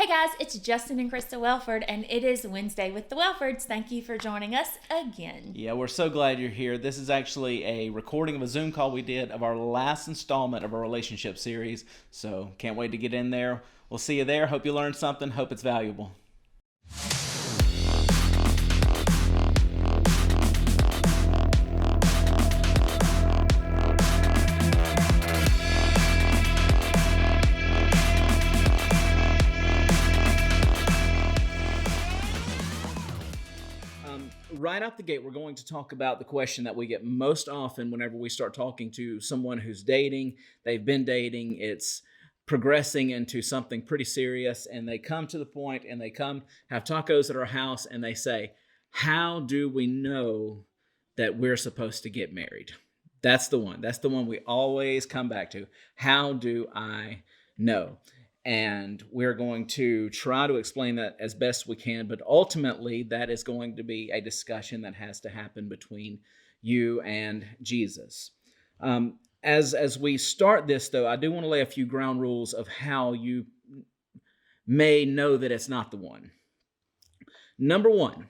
Hey guys, it's Justin and Krista Welford, and it is Wednesday with the Welfords. Thank you for joining us again. Yeah, we're so glad you're here. This is actually a recording of a Zoom call we did of our last installment of our relationship series. So can't wait to get in there. We'll see you there. Hope you learned something. Hope it's valuable. Right out the gate, we're going to talk about the question that we get most often whenever we start talking to someone who's dating. They've been dating, it's progressing into something pretty serious, and they come to the point and they come have tacos at our house and they say, how do we know that we're supposed to get married? That's the one. That's the one we always come back to. How do I know? And we're going to try to explain that as best we can, but ultimately that is going to be a discussion that has to happen between you and Jesus. As we start this, though, I do want to lay a few ground rules of how you may know that it's not the one. Number one,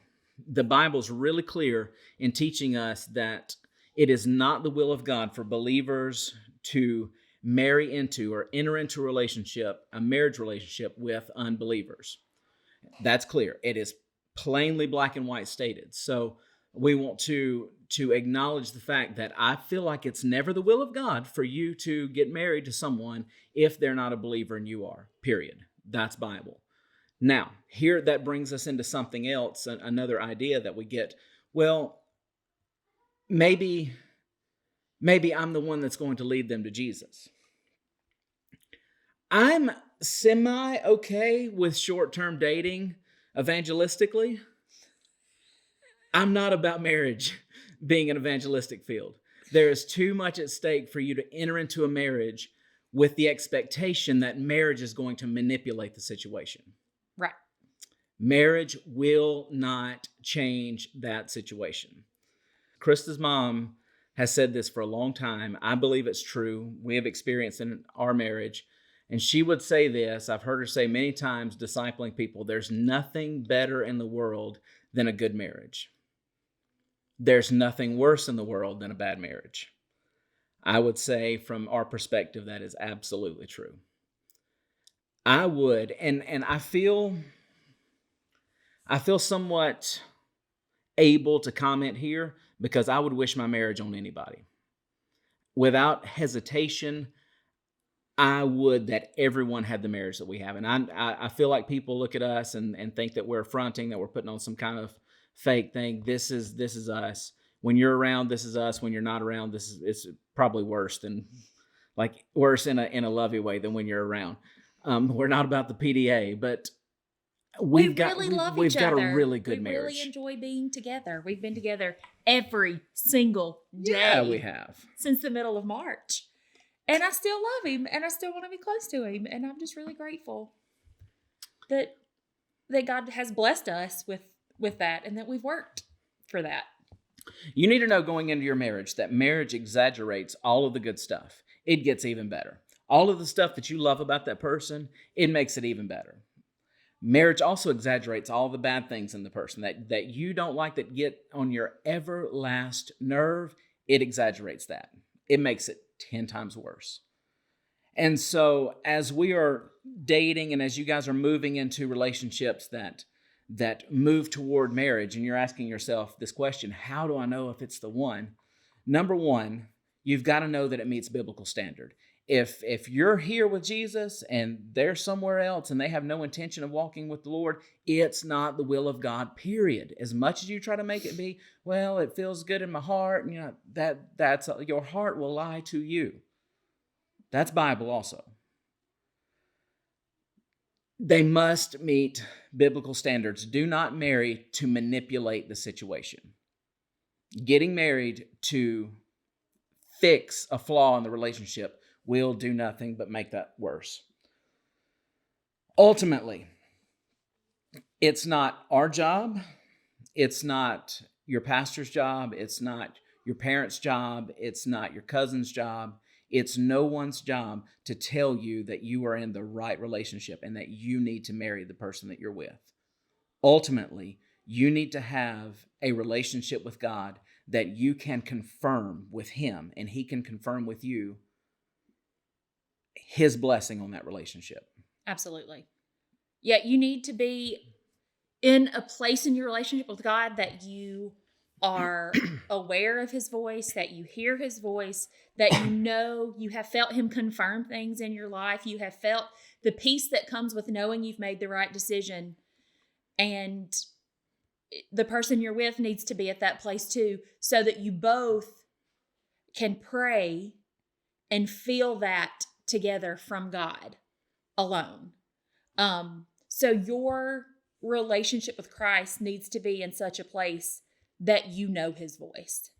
the Bible's really clear in teaching us that it is not the will of God for believers to marry into or enter into a marriage relationship with unbelievers. That's clear. It is plainly black and white stated. So we want to acknowledge the fact that I feel like it's never the will of God for you to get married to someone if they're not a believer and you are, period. That's Bible. Now, here that brings us into something else, another idea that we get. Well, maybe I'm the one that's going to lead them to Jesus. I'm semi-okay with short-term dating evangelistically. I'm not about marriage being an evangelistic field. There is too much at stake for you to enter into a marriage with the expectation that marriage is going to manipulate the situation. Right. Marriage will not change that situation. Krista's mom has said this for a long time. I believe it's true. We have experienced in our marriage. And she would say this, I've heard her say many times, discipling people, there's nothing better in the world than a good marriage. There's nothing worse in the world than a bad marriage. I would say from our perspective, that is absolutely true. I would, and I feel somewhat able to comment here because I would wish my marriage on anybody. Without hesitation, I would that everyone had the marriage that we have. And I feel like people look at us and think that we're fronting, that we're putting on some kind of fake thing. This is us. When you're around, this is us. When you're not around, it's probably worse in a lovey way than when you're around. We're not about the PDA, but we've got a really good marriage. We really enjoy being together. We've been together every single day. Yeah, we have. Since the middle of March. And I still love him, and I still want to be close to him. And I'm just really grateful that God has blessed us with that and that we've worked for that. You need to know going into your marriage that marriage exaggerates all of the good stuff. It gets even better. All of the stuff that you love about that person, it makes it even better. Marriage also exaggerates all the bad things in the person that you don't like, that get on your everlast nerve. It exaggerates that. It makes it 10 times worse. And so as we are dating and as you guys are moving into relationships that move toward marriage, and you're asking yourself this question, how do I know if it's the one? Number one, you've got to know that it meets biblical standard. If you're here with Jesus and they're somewhere else and they have no intention of walking with the Lord, it's not the will of God, period. As much as you try to make it be, well, it feels good in my heart, that's your heart will lie to you. That's Bible also. They must meet biblical standards. Do not marry to manipulate the situation. Getting married to fix a flaw in the relationship will do nothing but make that worse. Ultimately, it's not our job. It's not your pastor's job. It's not your parents' job. It's not your cousin's job. It's no one's job to tell you that you are in the right relationship and that you need to marry the person that you're with. Ultimately, you need to have a relationship with God that you can confirm with him, and he can confirm with you his blessing on that relationship. Absolutely. Yeah, you need to be in a place in your relationship with God that you are aware of his voice, that you hear his voice, that you know you have felt him confirm things in your life. You have felt the peace that comes with knowing you've made the right decision. And the person you're with needs to be at that place too, so that you both can pray and feel that together from God alone. So your relationship with Christ needs to be in such a place that you know his voice.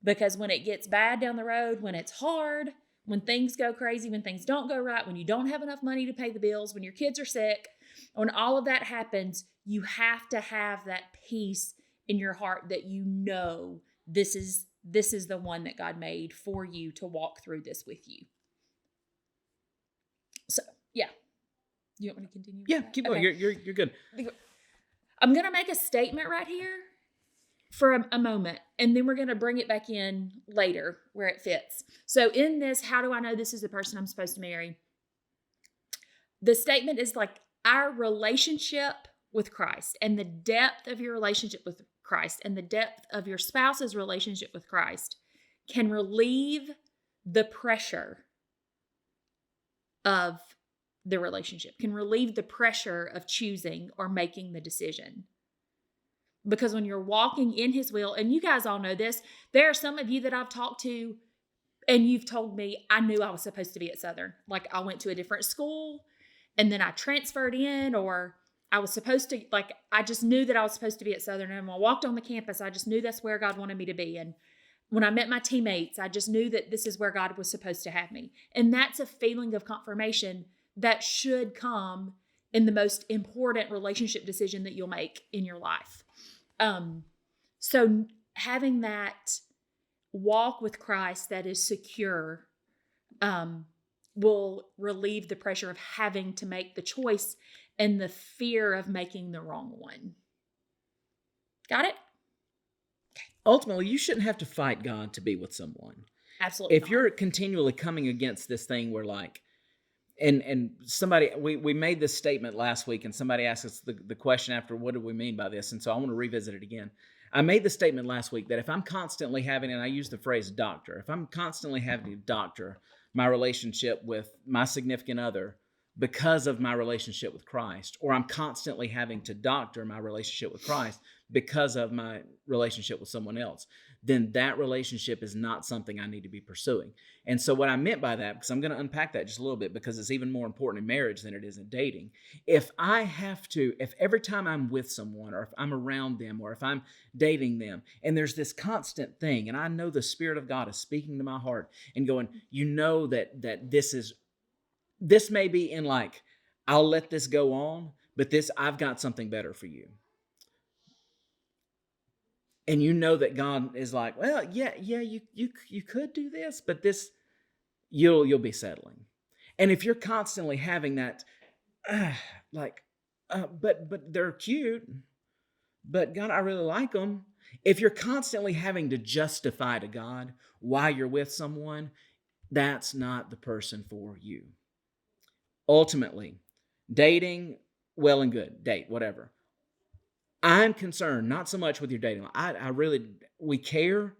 Because when it gets bad down the road, when it's hard, when things go crazy, when things don't go right, when you don't have enough money to pay the bills, when your kids are sick, when all of that happens, you have to have that peace in your heart that you know this is the one that God made for you to walk through this with you. So, yeah. You want me to continue? Yeah, keep going. Okay. You're good. I'm going to make a statement right here for a moment, and then we're going to bring it back in later where it fits. So in this, how do I know this is the person I'm supposed to marry? The statement is like our relationship with Christ and the depth of your relationship with Christ and the depth of your spouse's relationship with Christ can relieve the pressure of the relationship, can relieve the pressure of choosing or making the decision. Because when you're walking in his will, and you guys all know this, there are some of you that I've talked to and you've told me, I knew I was supposed to be at Southern. Like I went to a different school and then I transferred in, or I was supposed to, like, I just knew that I was supposed to be at Southern. And when I walked on the campus, I just knew that's where God wanted me to be. And when I met my teammates, I just knew that this is where God was supposed to have me. And that's a feeling of confirmation that should come in the most important relationship decision that you'll make in your life. So having that walk with Christ that is secure, will relieve the pressure of having to make the choice and the fear of making the wrong one. Got it? Ultimately, you shouldn't have to fight God to be with someone. Absolutely. If you're continually coming against this thing where like, and somebody, we made this statement last week and somebody asked us the question after, what do we mean by this? And so I want to revisit it again. I made the statement last week that if I'm constantly having, and I use the phrase doctor, if I'm constantly having to doctor my relationship with my significant other because of my relationship with Christ, or I'm constantly having to doctor my relationship with Christ because of my relationship with someone else, then that relationship is not something I need to be pursuing. And so what I meant by that, because I'm going to unpack that just a little bit because it's even more important in marriage than it is in dating. If every time I'm with someone, or if I'm around them, or if I'm dating them, and there's this constant thing, and I know the Spirit of God is speaking to my heart and going, you know that this may be in like, I'll let this go on, but I've got something better for you. And you know that God is like, well, yeah, you could do this, but this, you'll be settling. And if you're constantly having that, but they're cute, but God, I really like them. If you're constantly having to justify to God why you're with someone, that's not the person for you. Ultimately, dating, well and good, date, whatever. I'm concerned not so much with your dating life. We care,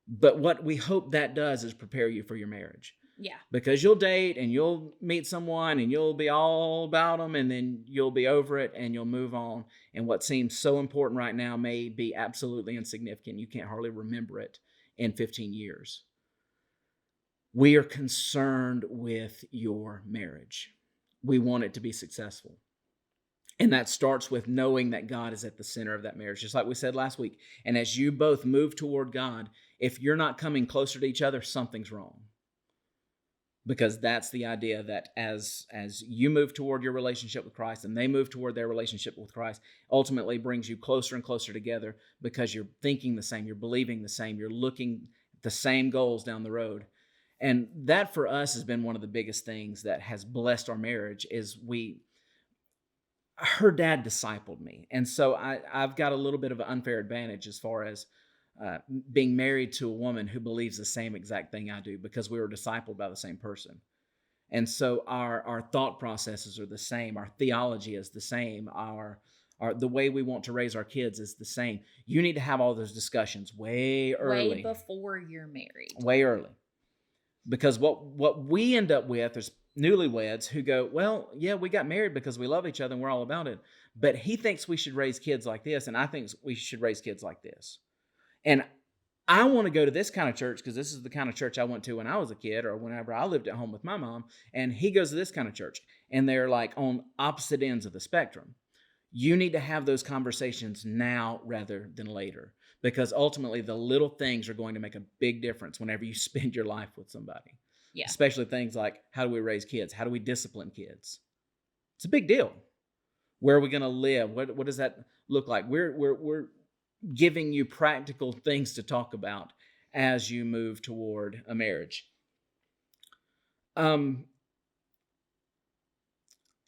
but what we hope that does is prepare you for your marriage. Yeah. Because you'll date and you'll meet someone and you'll be all about them, and then you'll be over it and you'll move on. And what seems so important right now may be absolutely insignificant. You can't hardly remember it in 15 years. We are concerned with your marriage. We want it to be successful. And that starts with knowing that God is at the center of that marriage, just like we said last week. And as you both move toward God, if you're not coming closer to each other, something's wrong. Because that's the idea that as you move toward your relationship with Christ and they move toward their relationship with Christ, ultimately brings you closer and closer together because you're thinking the same, you're believing the same, you're looking at the same goals down the road. And that for us has been one of the biggest things that has blessed our marriage is her dad discipled me. And so I've got a little bit of an unfair advantage as far as being married to a woman who believes the same exact thing I do because we were discipled by the same person. And so our thought processes are the same. Our theology is the same. The way we want to raise our kids is the same. You need to have all those discussions way early. Way before you're married. Way early. Because what we end up with is newlyweds who go, well, yeah, we got married because we love each other and we're all about it. But he thinks we should raise kids like this, and I think we should raise kids like this. And I want to go to this kind of church because this is the kind of church I went to when I was a kid or whenever I lived at home with my mom. And he goes to this kind of church. And they're like on opposite ends of the spectrum. You need to have those conversations now rather than later. Because ultimately, the little things are going to make a big difference whenever you spend your life with somebody. Yeah. Especially things like, how do we raise kids? How do we discipline kids? It's a big deal. Where are we going to live? What does that look like? We're giving you practical things to talk about as you move toward a marriage. I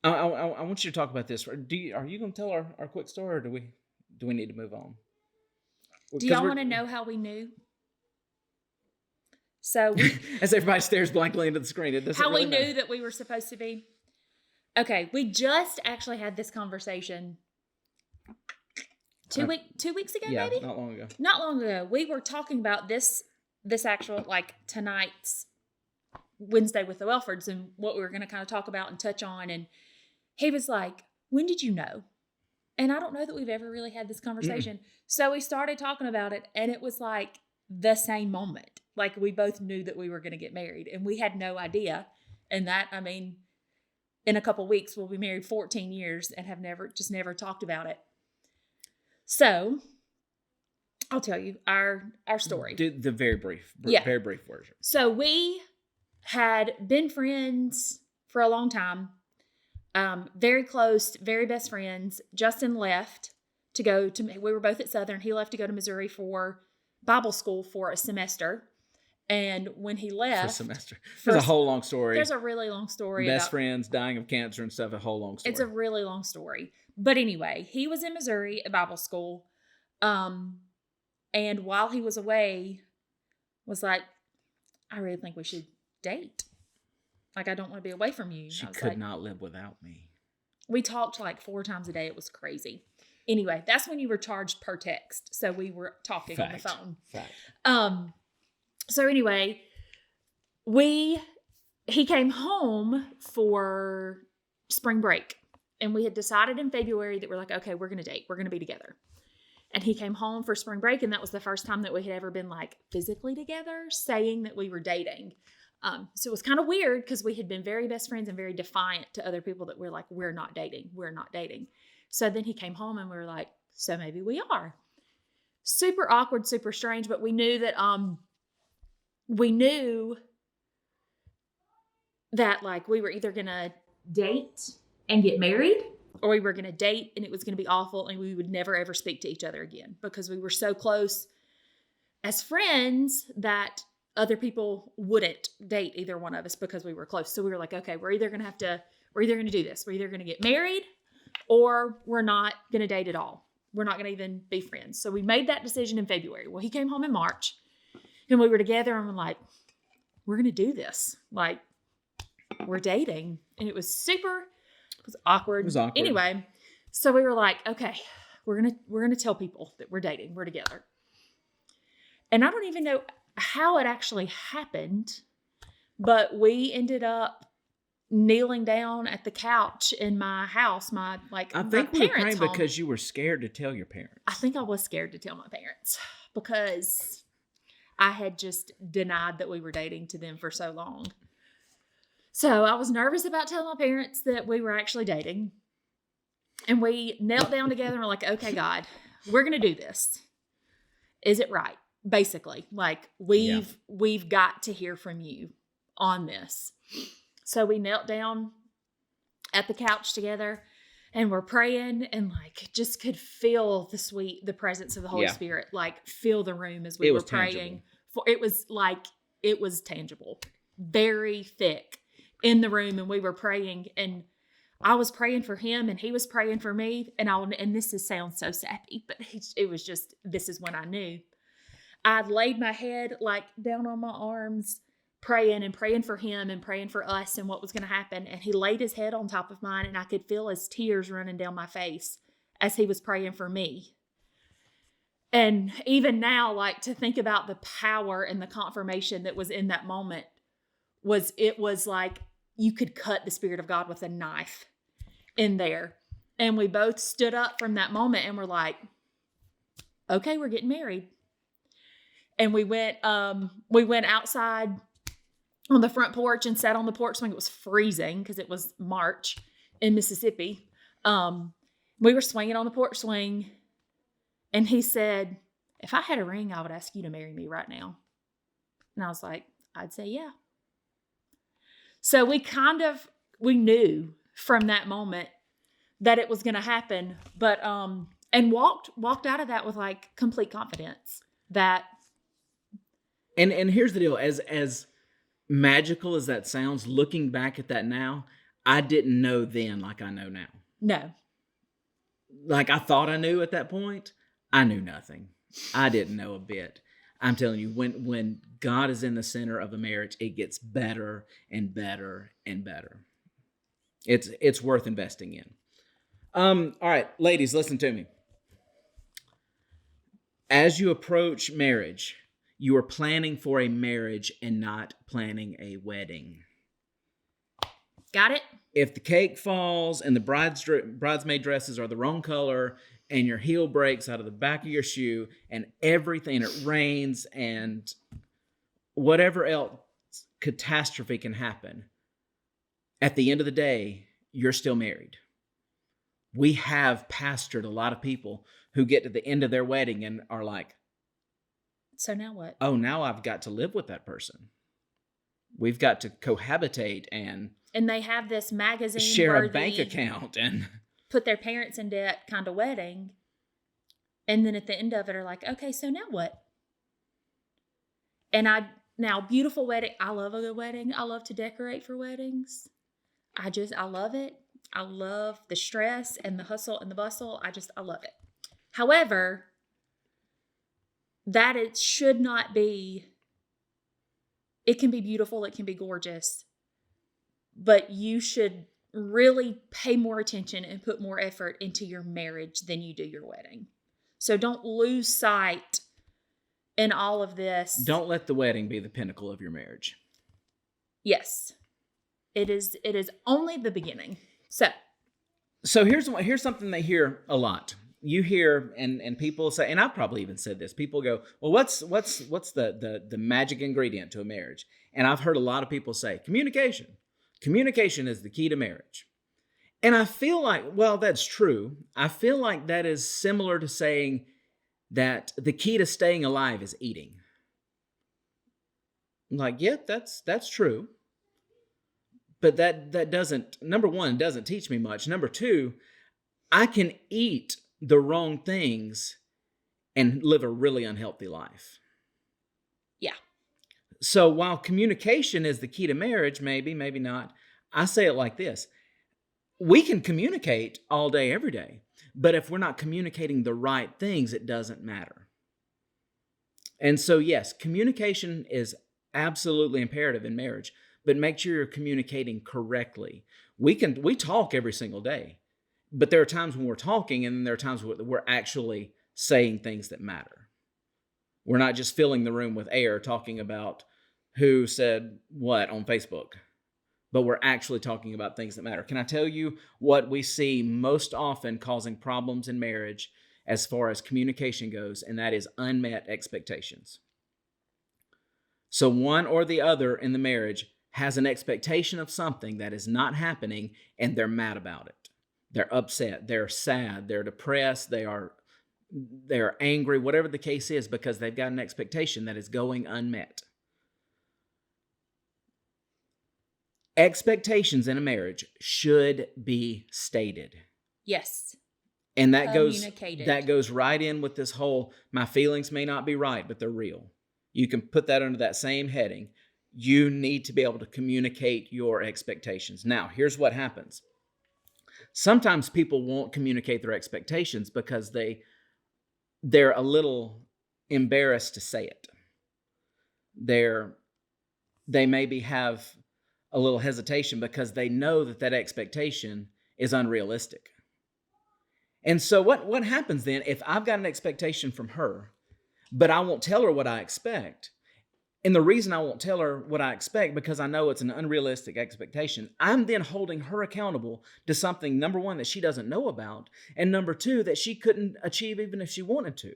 want you to talk about this. Are you going to tell our quick story, or do we need to move on? Do y'all want to know how we knew? So as everybody stares blankly into the screen, it doesn't. How really we knew that we were supposed to be. Okay, we just actually had this conversation 2 weeks ago, yeah, maybe? not long ago. Not long ago. We were talking about this actual, like, tonight's Wednesday with the Welfords and what we were going to kind of talk about and touch on. And he was like, when did you know? And I don't know that we've ever really had this conversation. So we started talking about it, and it was like the same moment. Like, we both knew that we were going to get married, and we had no idea. And that, I mean, in a couple weeks, we'll be married 14 years and have never talked about it. So I'll tell you our story. The very brief version. So we had been friends for a long time. Very close, very best friends. Justin left to go to, we were both at Southern. He left to go to Missouri for Bible school for a semester. And when he left. For a semester. There's a whole long story. There's a really long story. Best friends, dying of cancer and stuff, a whole long story. It's a really long story. But anyway, he was in Missouri at Bible school. And while he was away, was like, I really think we should date. Like, I don't want to be away from you. She could not live without me. We talked like 4 times a day. It was crazy. Anyway, that's when you were charged per text. So we were talking on the phone. Fact. So anyway, he came home for spring break. And we had decided in February that we're like, okay, we're going to date. We're going to be together. And he came home for spring break. And that was the first time that we had ever been like physically together, saying that we were dating. So it was kind of weird because we had been very best friends and very defiant to other people that we're like, we're not dating. We're not dating. So then he came home and we were like, so maybe we are. Super awkward, super strange. But we knew that like we were either going to date and get married, or we were going to date and it was going to be awful and we would never ever speak to each other again because we were so close as friends that other people wouldn't date either one of us because we were close. So we were like, okay, we're either going to do this. We're either going to get married or we're not going to date at all. We're not going to even be friends. So we made that decision in February. Well, he came home in March and we were together and we're like, we're going to do this. Like, we're dating. And it was awkward. It was awkward. Anyway, so we were like, okay, we're going to tell people that we're dating. We're together. And I don't even know how it actually happened, but we ended up kneeling down at the couch in my house. I think we were praying because you were scared to tell your parents. I think I was scared to tell my parents because I had just denied that we were dating to them for so long. So I was nervous about telling my parents that we were actually dating. And we knelt down together and were like, okay, God, we're going to do this. Is it right? Basically, like we've got to hear from you on this. So we knelt down at the couch together and we're praying and like just could feel the presence of the Holy Spirit, like fill the room as we were praying. It was tangible. very thick in the room, and we were praying, and I was praying for him and he was praying for me. And sounds so sappy, but it was just, this is when I knew. I laid my head like down on my arms, praying for him and praying for us and what was going to happen. And he laid his head on top of mine, and I could feel his tears running down my face as he was praying for me. And even now, like, to think about the power and the confirmation that was in that moment it was like you could cut the Spirit of God with a knife in there. And we both stood up from that moment and were like, okay, we're getting married. And we went outside on the front porch and sat on the porch swing. It was freezing because it was March in Mississippi. We were swinging on the porch swing, and he said, if I had a ring, I would ask you to marry me right now. And I was like, I'd say yeah. So we knew from that moment that it was going to happen, but, and walked out of that with like complete confidence that. And here's the deal, as magical as that sounds, looking back at that now, I didn't know then like I know now. No. Like I thought I knew at that point. I knew nothing. I didn't know a bit. I'm telling you, when God is in the center of a marriage, it gets better and better and better. It's worth investing in. All right, ladies, listen to me. As you approach marriage, you are planning for a marriage and not planning a wedding. Got it? If the cake falls and the bridesmaid dresses are the wrong color and your heel breaks out of the back of your shoe and everything, it rains and whatever else catastrophe can happen, at the end of the day, you're still married. We have pastored a lot of people who get to the end of their wedding and are like, so now what? Oh, now I've got to live with that person. We've got to cohabitate and they have this magazine share a bank account and put their parents in debt kind of wedding. And then at the end of it are like, okay, so now what? And beautiful wedding. I love a good wedding. I love to decorate for weddings. I love it. I love the stress and the hustle and the bustle. I love it. However, that it should not be, it can be beautiful, it can be gorgeous, but you should really pay more attention and put more effort into your marriage than you do your wedding. So don't lose sight in all of this. Don't let the wedding be the pinnacle of your marriage. Yes. It is only the beginning. So here's something they hear a lot. You hear and people say, and I've probably even said this, people go, well, what's the magic ingredient to a marriage? And I've heard a lot of people say communication. Communication is the key to marriage. And I feel like, well, that's true. I feel like that is similar to saying that the key to staying alive is eating. I'm like, yeah, that's true. But that doesn't, number one, doesn't teach me much. Number two, I can eat the wrong things and live a really unhealthy life. Yeah. So while communication is the key to marriage, maybe not, I say it like this. We can communicate all day, every day, but if we're not communicating the right things, it doesn't matter. And so, yes, communication is absolutely imperative in marriage, but make sure you're communicating correctly. We talk every single day, but there are times when we're talking, and then there are times when we're actually saying things that matter. We're not just filling the room with air talking about who said what on Facebook, but we're actually talking about things that matter. Can I tell you what we see most often causing problems in marriage as far as communication goes, and that is unmet expectations. So one or the other in the marriage has an expectation of something that is not happening, and they're mad about it. They're upset, they're sad, they're depressed, they're angry, whatever the case is, because they've got an expectation that is going unmet. Expectations in a marriage should be stated. Yes. And that goes right in with this whole, my feelings may not be right, but they're real. You can put that under that same heading. You need to be able to communicate your expectations. Now, here's what happens. Sometimes people won't communicate their expectations because they're a little embarrassed to say it. They maybe have a little hesitation because they know that expectation is unrealistic. And so what happens then if I've got an expectation from her, but I won't tell her what I expect? And the reason I won't tell her what I expect, because I know it's an unrealistic expectation, I'm then holding her accountable to something, number one, that she doesn't know about, and number two, that she couldn't achieve even if she wanted to.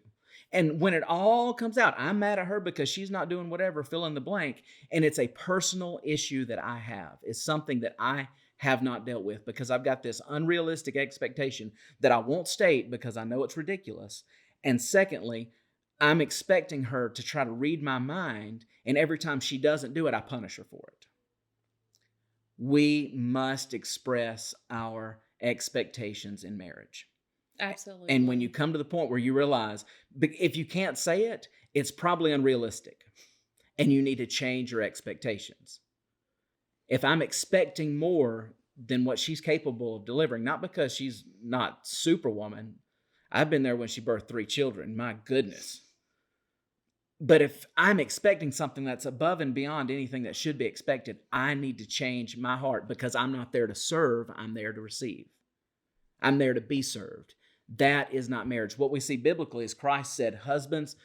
And when it all comes out, I'm mad at her because she's not doing whatever, fill in the blank, and it's a personal issue that I have. It's something that I have not dealt with because I've got this unrealistic expectation that I won't state because I know it's ridiculous. And secondly, I'm expecting her to try to read my mind, and every time she doesn't do it, I punish her for it. We must express our expectations in marriage. Absolutely. And when you come to the point where you realize, if you can't say it, it's probably unrealistic, and you need to change your expectations. If I'm expecting more than what she's capable of delivering, not because she's not superwoman, I've been there when she birthed 3 children, my goodness. But if I'm expecting something that's above and beyond anything that should be expected, I need to change my heart because I'm not there to serve, I'm there to receive. I'm there to be served. That is not marriage. What we see biblically is Christ said, husbands,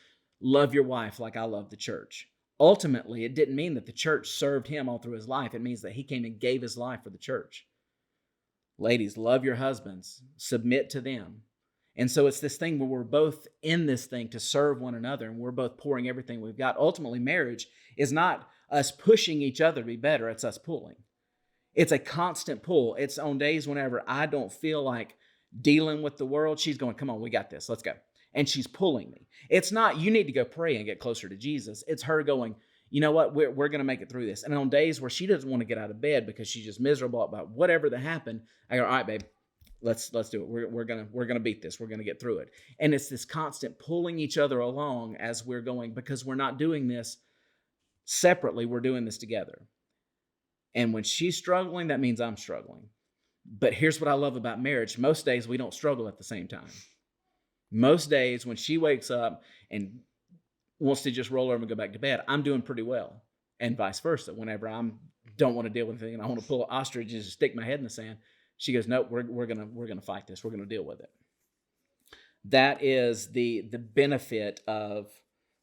love your wife like I love the church. Ultimately, it didn't mean that the church served him all through his life. It means that he came and gave his life for the church. Ladies, love your husbands. Submit to them. And so it's this thing where we're both in this thing to serve one another, and we're both pouring everything we've got. Ultimately, marriage is not us pushing each other to be better. It's us pulling. It's a constant pull. It's on days whenever I don't feel like dealing with the world, she's going, come on, we got this. Let's go. And she's pulling me. It's not, you need to go pray and get closer to Jesus. It's her going, you know what, we're going to make it through this. And on days where she doesn't want to get out of bed because she's just miserable about whatever that happened, I go, all right, babe, let's do it. We're gonna beat this. We're gonna get through it. And it's this constant pulling each other along as we're going, because we're not doing this separately. We're doing this together. And when she's struggling, that means I'm struggling. But here's what I love about marriage. Most days we don't struggle at the same time. Most days when she wakes up and wants to just roll over and go back to bed, I'm doing pretty well. And vice versa. Whenever I don't want to deal with anything and I want to pull an ostrich and just stick my head in the sand, she goes, nope, we're gonna fight this. We're gonna deal with it. That is the benefit of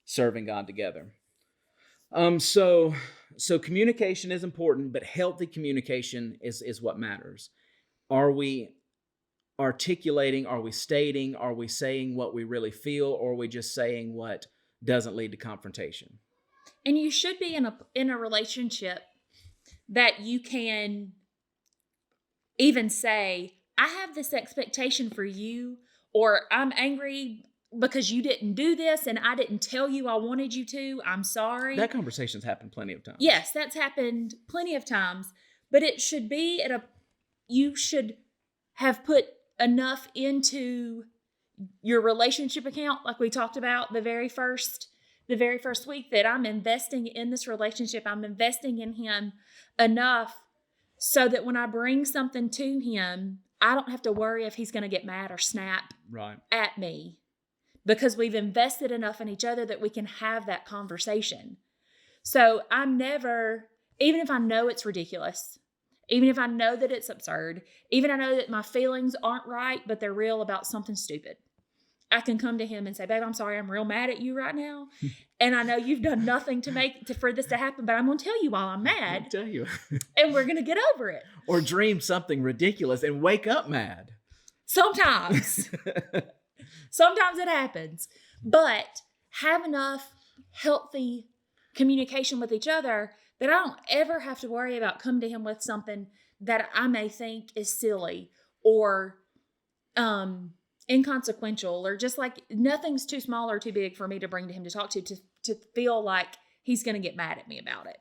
serving God together. So communication is important, but healthy communication is what matters. Are we articulating? Are we stating? Are we saying what we really feel? Or are we just saying what doesn't lead to confrontation? And you should be in a relationship that you can even say, I have this expectation for you, or I'm angry because you didn't do this and I didn't tell you I wanted you to. I'm sorry. That conversation's happened plenty of times. Yes, that's happened plenty of times. But it should be you should have put enough into your relationship account, like we talked about the very first week, that I'm investing in this relationship. I'm investing in him enough so that when I bring something to him, I don't have to worry if he's going to get mad or snap at me, because we've invested enough in each other that we can have that conversation. So I'm never, even if I know it's ridiculous, even if I know that it's absurd, even I know that my feelings aren't right, but they're real about something stupid, I can come to him and say, babe, I'm sorry, I'm real mad at you right now. And I know you've done nothing for this to happen, but I'm going to tell you while I'm mad. I'll tell you. And we're going to get over it. Or dream something ridiculous and wake up mad. Sometimes. Sometimes it happens. But have enough healthy communication with each other that I don't ever have to worry about coming to him with something that I may think is silly or inconsequential, or just like nothing's too small or too big for me to bring to him to talk to feel like he's going to get mad at me about it.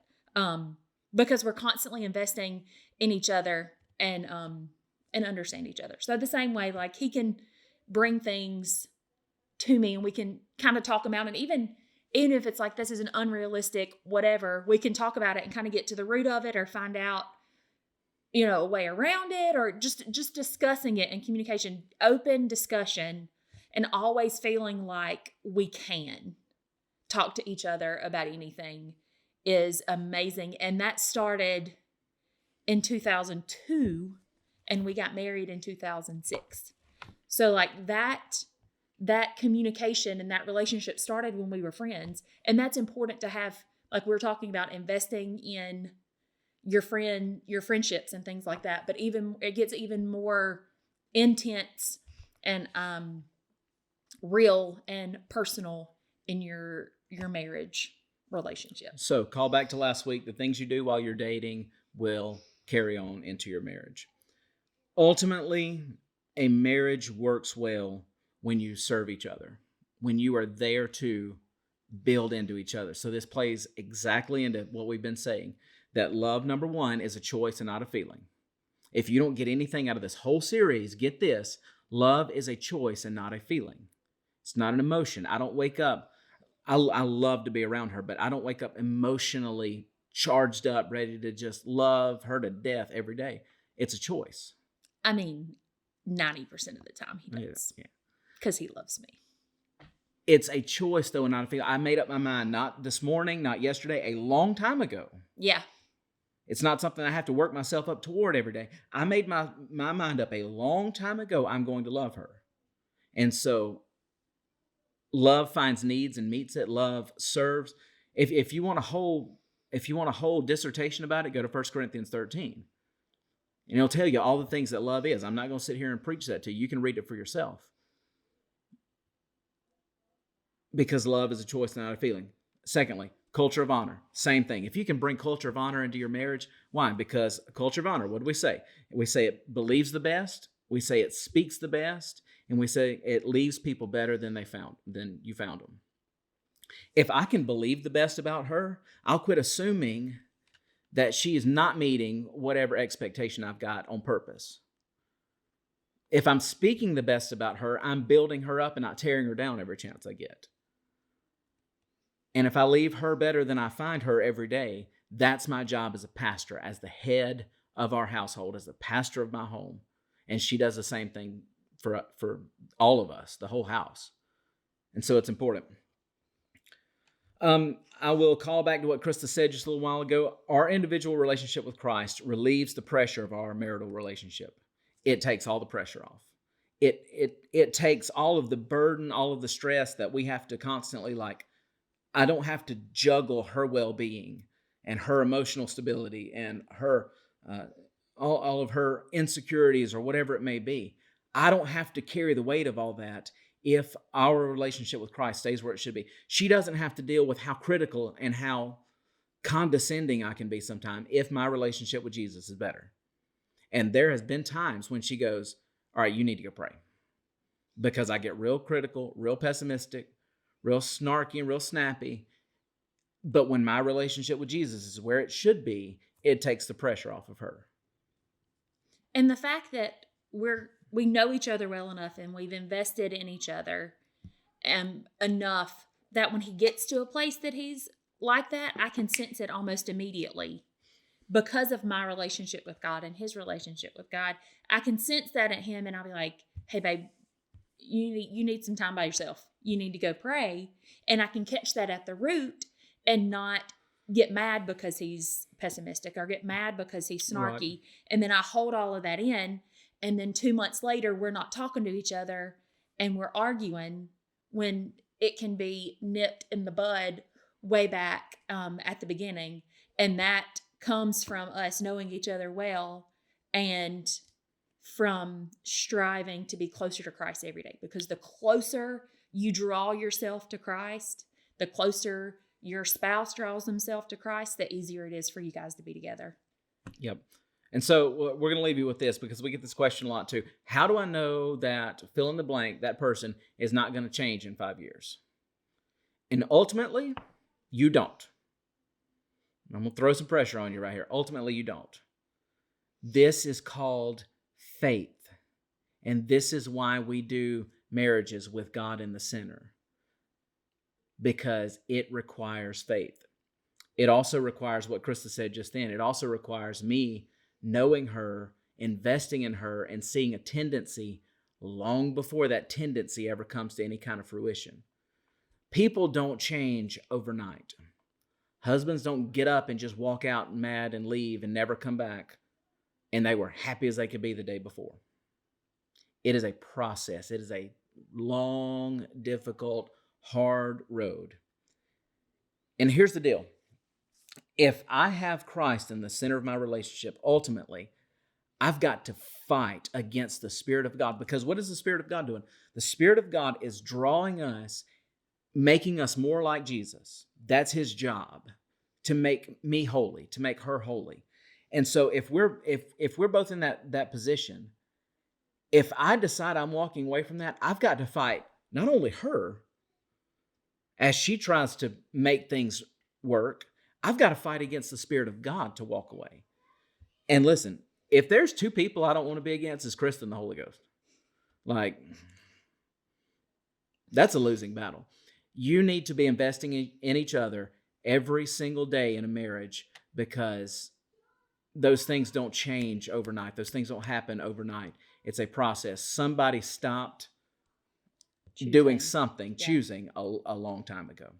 Because we're constantly investing in each other and understand each other. So the same way, like he can bring things to me and we can kind of talk them out, and even even if it's like, this is an unrealistic whatever, we can talk about it and kind of get to the root of it, or find out, a way around it, or just discussing it in communication, open discussion, and always feeling like we can talk to each other about anything is amazing. And that started in 2002, and we got married in 2006. So like that communication and that relationship started when we were friends. And that's important to have, like we were talking about, investing in your friendships and things like that. But it gets even more intense and real and personal in your marriage relationship. So call back to last week. The things you do while you're dating will carry on into your marriage. Ultimately, a marriage works well when you serve each other, when you are there to build into each other. So this plays exactly into what we've been saying, that love, number one, is a choice and not a feeling. If you don't get anything out of this whole series, get this: love is a choice and not a feeling. It's not an emotion. I don't wake up, I love to be around her, but I don't wake up emotionally charged up, ready to just love her to death every day. It's a choice. I mean, 90% of the time he does. Yeah. Because he loves me. It's a choice, though, and not a feeling. I made up my mind, not this morning, not yesterday, a long time ago. Yeah. It's not something I have to work myself up toward every day. I made my mind up a long time ago. I'm going to love her. And so love finds needs and meets it. Love serves. If you want a whole dissertation about it, go to 1 Corinthians 13. And it'll tell you all the things that love is. I'm not going to sit here and preach that to you. You can read it for yourself. Because love is a choice, not a feeling. Secondly, culture of honor. Same thing. If you can bring culture of honor into your marriage, why? Because a culture of honor, what do we say? We say it believes the best. We say it speaks the best. And we say it leaves people better than you found them. If I can believe the best about her, I'll quit assuming that she is not meeting whatever expectation I've got on purpose. If I'm speaking the best about her, I'm building her up and not tearing her down every chance I get. And if I leave her better than I find her every day, that's my job as a pastor, as the head of our household, as the pastor of my home. And she does the same thing for all of us, the whole house. And so it's important. I will call back to what Krista said just a little while ago. Our individual relationship with Christ relieves the pressure of our marital relationship. It takes all the pressure off. It takes all of the burden, all of the stress that we have to constantly I don't have to juggle her well-being and her emotional stability and her all of her insecurities or whatever it may be. I don't have to carry the weight of all that if our relationship with Christ stays where it should be. She doesn't have to deal with how critical and how condescending I can be sometimes if my relationship with Jesus is better. And there has been times when she goes, all right, you need to go pray. Because I get real critical, real pessimistic, real snarky, and real snappy. But when my relationship with Jesus is where it should be, it takes the pressure off of her. And the fact that we know each other well enough and we've invested in each other enough that when he gets to a place that he's like that, I can sense it almost immediately. Because of my relationship with God and his relationship with God, I can sense that at him, and I'll be like, hey, babe, you need some time by yourself. You need to go pray. And I can catch that at the root and not get mad because he's pessimistic or get mad because he's snarky. Right. And then I hold all of that in. And then 2 months later, we're not talking to each other and we're arguing when it can be nipped in the bud way back at the beginning. And that comes from us knowing each other well and from striving to be closer to Christ every day. Because the closer you draw yourself to Christ, the closer your spouse draws themselves to Christ, the easier it is for you guys to be together. Yep. And so we're going to leave you with this because we get this question a lot too. How do I know that fill in the blank, that person is not going to change in 5 years? And ultimately, you don't. I'm going to throw some pressure on you right here. Ultimately, you don't. This is called faith. And this is why we do marriages with God in the center. because it requires faith. It also requires what Krista said just then. It also requires me knowing her, investing in her, and seeing a tendency long before that tendency ever comes to any kind of fruition. People don't change overnight. Husbands don't get up and just walk out mad and leave and never come back, and they were happy as they could be the day before. It is a process. It is a long, difficult, hard road. And here's the deal. If I have Christ in the center of my relationship, ultimately, I've got to fight against the Spirit of God. Because what is the Spirit of God doing? The Spirit of God is drawing us, making us more like Jesus. That's his job, to make me holy, to make her holy. And so if we're both in that position, if I decide I'm walking away from that, I've got to fight not only her as she tries to make things work, I've got to fight against the Spirit of God to walk away. And listen, if there's two people I don't want to be against, it's Krista and the Holy Ghost. Like, that's a losing battle. You need to be investing in each other every single day in a marriage, because those things don't change overnight. Those things don't happen overnight. It's a process. Somebody stopped doing something, choosing a long time ago.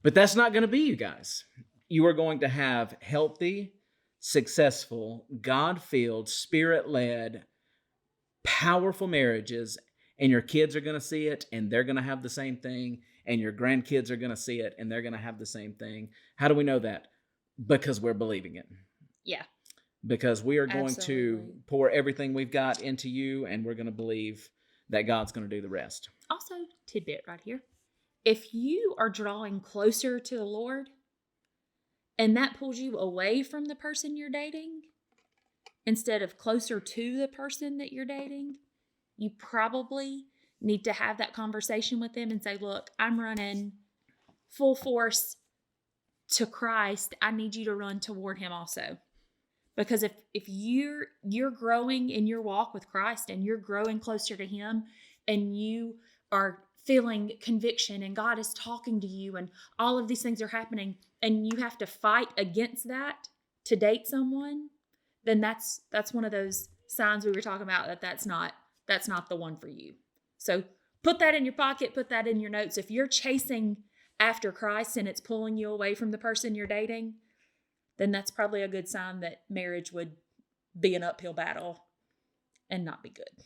But that's not going to be you guys. You are going to have healthy, successful, God-filled, Spirit-led, powerful marriages, and your kids are going to see it, and they're going to have the same thing, and your grandkids are going to see it, and they're going to have the same thing. How do we know that? Because we're believing it. Yeah. Because we are going to pour everything we've got into you, and we're going to believe that God's going to do the rest. Also, tidbit right here. If you are drawing closer to the Lord and that pulls you away from the person you're dating instead of closer to the person that you're dating, you probably need to have that conversation with them and say, look, I'm running full force to Christ. I need you to run toward him also. Because if you're growing in your walk with Christ and you're growing closer to him and you are feeling conviction and God is talking to you and all of these things are happening and you have to fight against that to date someone, then that's one of those signs we were talking about that's not the one for you. So put that in your pocket, put that in your notes. If you're chasing after Christ and it's pulling you away from the person you're dating, then that's probably a good sign that marriage would be an uphill battle and not be good.